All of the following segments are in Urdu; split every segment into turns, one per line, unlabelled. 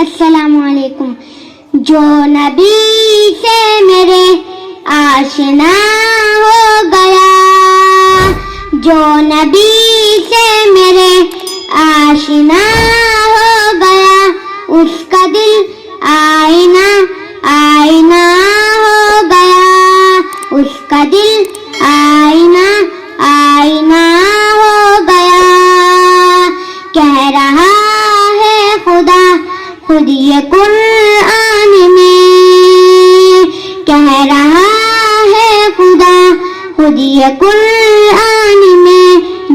السلام علیکم. جو نبی سے میرے آشنا ہو گیا، جو نبی سے میرے آشنا ہو گیا، اس کا دل آئینہ آئینہ ہو گیا، اس کا دل آئینہ آئینہ ہو گیا. کہہ رہا ہے خدا خود یہ قرآن میں، کہہ رہا ہے خدا خود یہ قرآن میں،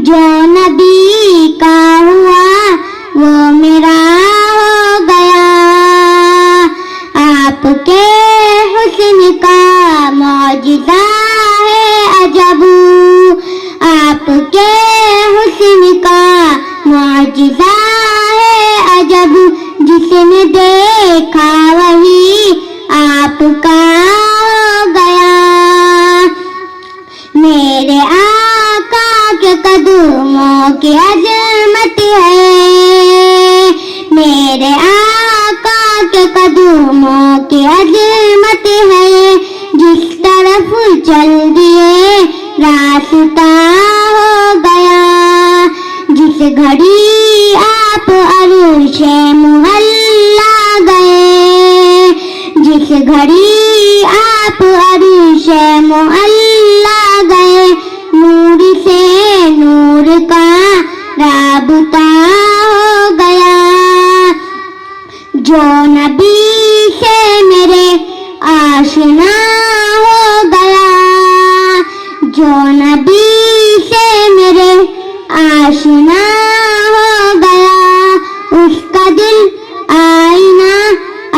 جو نبی کا ہوا وہ میرا ہو گیا. آپ کے حسن کا معجزہ ہے عجب، آپ کے حسن کا معجزہ ہے عجب، جس نے دیکھا وہی آپ کا ہو گیا. میرے آقا کے قدموں کی عظمت ہے، میرے آقا کے قدموں کی عظمت ہے، جس طرف چل دیے راستہ ہو گیا. جس گھڑی آپ عرش معلا گئے، جس گھڑی آپ عرش معلا گئے، نور سے نور کا رابطہ ہو گیا. جو نبی سے میرے آشنا ہو گیا، جو نبی سے میرے آشنا ہو گیا، اس کا دل آئینہ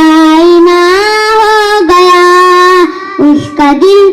آئینہ ہو گیا، اس کا دل